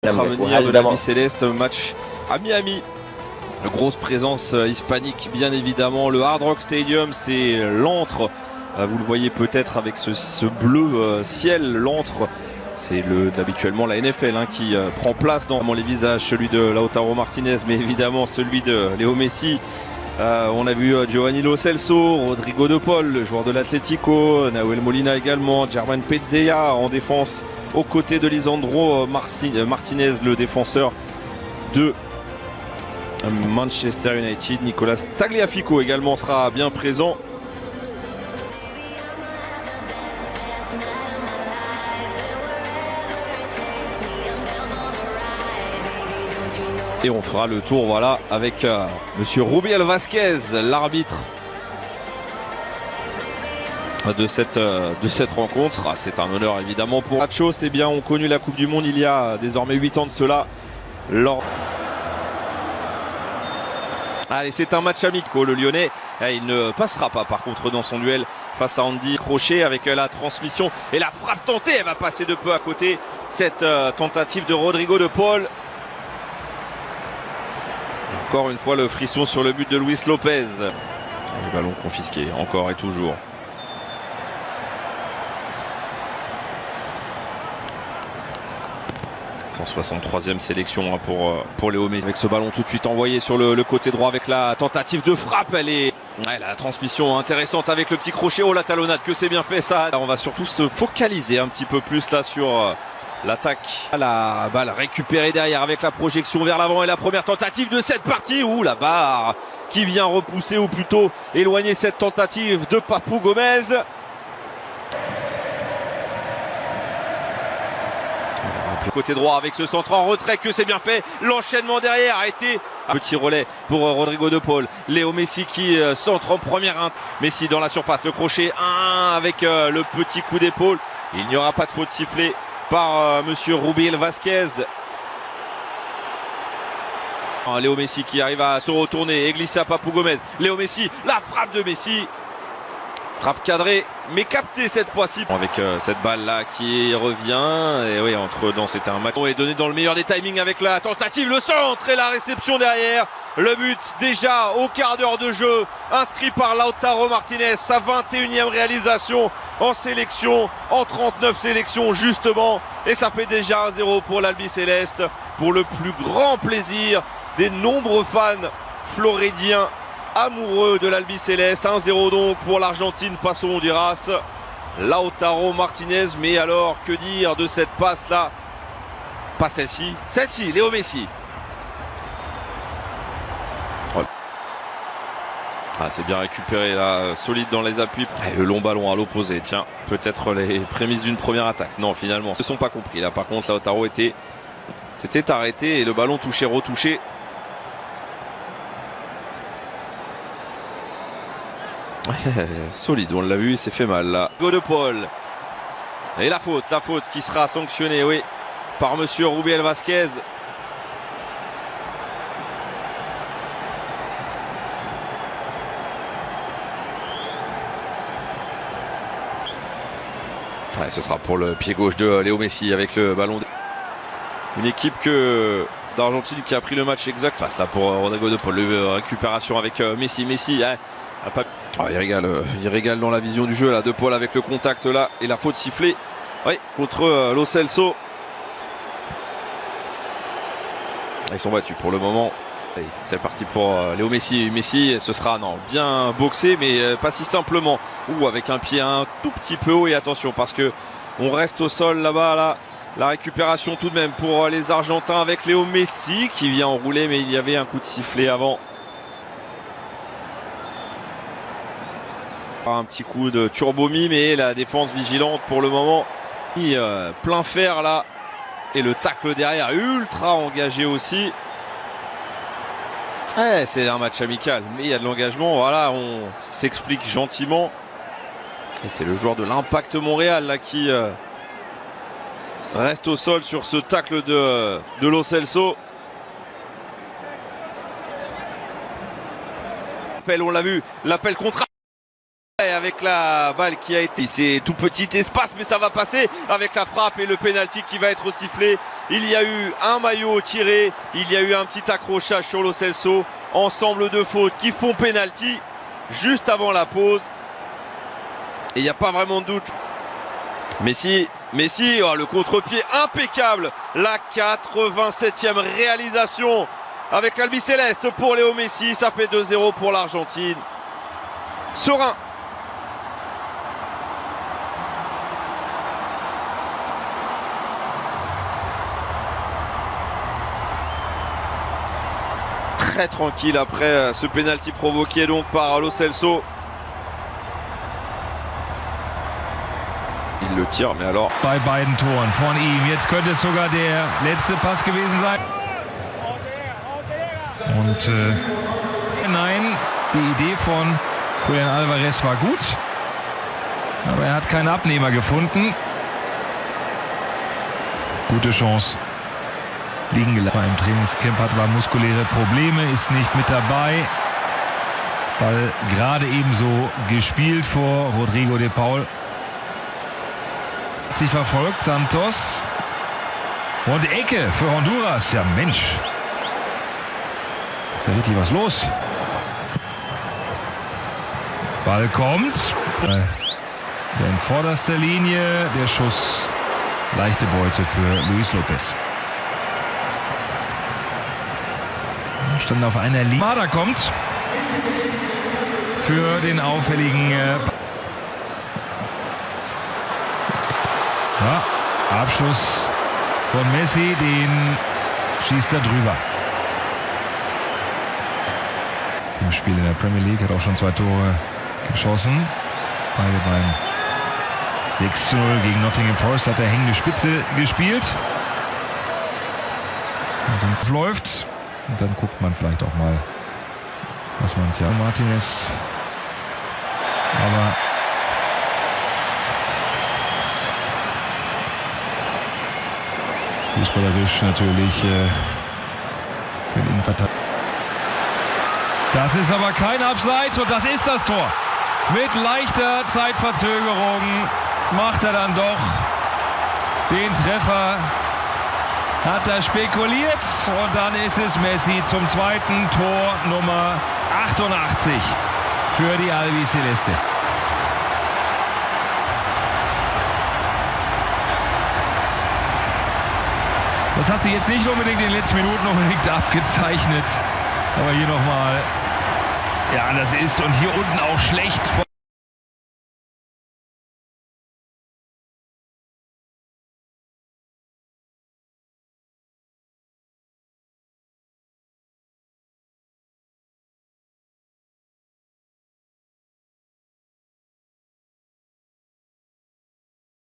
Avenir de l'Albi Céleste, match à Miami. Grosse présence hispanique bien évidemment. Le Hard Rock Stadium, c'est l'antre. Vous le voyez peut-être avec ce bleu ciel, l'antre. C'est habituellement la NFL qui prend place dans les visages, celui de Lautaro Martinez, mais évidemment celui de Léo Messi. On a vu Giovanni Lo Celso, Rodrigo de Paul, le joueur de l'Atlético, Nahuel Molina également, Germán Petzela en défense aux côtés de Lisandro Martinez, le défenseur de Manchester United. Nicolas Tagliafico également sera bien présent. Et on fera le tour voilà, avec monsieur Rubiel Vasquez, l'arbitre de cette rencontre. C'est un honneur évidemment pour Nacho. C'est bien, on connu la Coupe du Monde il y a désormais 8 ans de cela. Allez, c'est un match amical. Le Lyonnais, il ne passera pas par contre dans son duel face à Andy Crochet avec la transmission. Et la frappe tentée, elle va passer de peu à côté. Cette tentative de Rodrigo de Paul. Encore une fois le frisson sur le but de Luis Lopez. Le ballon confisqué encore et toujours. « 163e sélection pour Léo Messi. Avec ce ballon tout de suite envoyé sur le côté droit avec la tentative de frappe. Elle est... la transmission intéressante avec le petit crochet. Oh la talonnade, que c'est bien fait ça. On va surtout se focaliser un petit peu plus là sur... l'attaque, la balle récupérée derrière avec la projection vers l'avant et la première tentative de cette partie. Ouh, la barre qui vient repousser ou plutôt éloigner cette tentative de Papu Gomez. Côté droit avec ce centre en retrait, que c'est bien fait. L'enchaînement derrière a été un petit relais pour Rodrigo de Paul. Léo Messi qui centre en première. Messi dans la surface, le crochet 1 avec le petit coup d'épaule. Il n'y aura pas de faute sifflée par monsieur Rubiel Vasquez. Léo Messi qui arrive à se retourner et glisser à Papu Gomez. Léo Messi, la frappe de Messi. Frappe cadrée, mais captée cette fois-ci. Avec cette balle-là qui revient. Et oui, c'était un match. On est donné dans le meilleur des timings avec la tentative, le centre et la réception derrière. Le but déjà au quart d'heure de jeu, inscrit par Lautaro Martinez, sa 21e réalisation en sélection, en 39 sélections justement. Et ça fait déjà 1-0 pour l'Albi Céleste, pour le plus grand plaisir des nombreux fans floridiens amoureux de l'Albi Céleste. 1-0 donc pour l'Argentine face au Honduras. Lautaro Martinez, mais alors que dire de cette passe là? Pas celle-ci, Léo Messi. C'est bien récupéré là, solide dans les appuis. Et le long ballon à l'opposé, tiens, peut-être les prémices d'une première attaque. Non, finalement, ils ne se sont pas compris là. Par contre, Lautaro s'était arrêté et le ballon touché, retouché. Solide, on l'a vu, il s'est fait mal là. Go de Paul. Et la faute qui sera sanctionnée, oui, par monsieur Rubiel Vasquez. Ce sera pour le pied gauche de Léo Messi avec le ballon. Une équipe d'Argentine qui a pris le match exact. Passe là pour Rodrigo de Paul. Récupération avec Messi. Messi, il régale dans la vision du jeu là. De Paul avec le contact là et la faute sifflée. Oui, contre Lo Celso. Ils sont battus pour le moment. C'est parti pour Léo Messi. Messi, ce sera bien boxé, mais pas si simplement. Ou avec un pied un tout petit peu haut. Et attention, parce que on reste au sol là-bas. Là, la récupération tout de même pour les Argentins avec Léo Messi qui vient enrouler, mais il y avait un coup de sifflet avant. Un petit coup de turbomie, mais la défense vigilante pour le moment. Plein fer là. Et le tacle derrière, ultra engagé aussi. C'est un match amical, mais il y a de l'engagement. Voilà, on s'explique gentiment. Et c'est le joueur de l'Impact Montréal là qui reste au sol sur ce tacle de Lo Celso. On l'a vu, l'appel contre. Avec la balle qui a été, c'est tout petit espace, mais ça va passer avec la frappe et le pénalty qui va être sifflé Il y a eu un maillot tiré, il y a eu un petit accrochage sur Lo Celso. Ensemble de fautes qui font pénalty juste avant la pause. Et il n'y a pas vraiment de doute. Messi, oh, le contre-pied impeccable. La 87e réalisation avec l'Albi Céleste pour Léo Messi. Ça fait 2-0 pour l'Argentine. Serein. Très tranquille après ce pénalty provoqué donc par Lo Celso. Il le tire, mais alors... Bei beiden Toren von ihm. Jetzt könnte es sogar der letzte Pass gewesen sein. Und nein, die Idee von Julian Alvarez war gut. Aber er hat keinen Abnehmer gefunden. Gute Chance. Liegen gelassen. Im Trainingscamp hat er muskuläre Probleme, ist nicht mit dabei. Ball gerade ebenso gespielt vor Rodrigo de Paul. Hat sich verfolgt, Santos. Und Ecke für Honduras. Ja Mensch. Ist ja richtig was los. Ball kommt. In vorderster Linie. Der Schuss. Leichte Beute für Luis Lopez. Stand auf einer Linie. Mada kommt für den auffälligen Abschluss von Messi, den schießt er drüber. Im Spiel in der Premier League, hat auch schon 2 Tore geschossen. Beide beim 6:0 gegen Nottingham Forest hat er hängende Spitze gespielt. Und sonst läuft. Und dann guckt man vielleicht auch mal, was man Thiago Martinez. Aber fußballerisch natürlich für den Innenverteidiger. Das ist aber kein Abseits und das ist das Tor. Mit leichter Zeitverzögerung macht er dann doch den Treffer. Hat er spekuliert und dann ist es Messi zum zweiten Tor Nummer 88 für die Albi Celeste. Das hat sich jetzt nicht unbedingt in den letzten Minuten abgezeichnet. Aber hier nochmal. Ja, das ist und hier unten auch schlecht.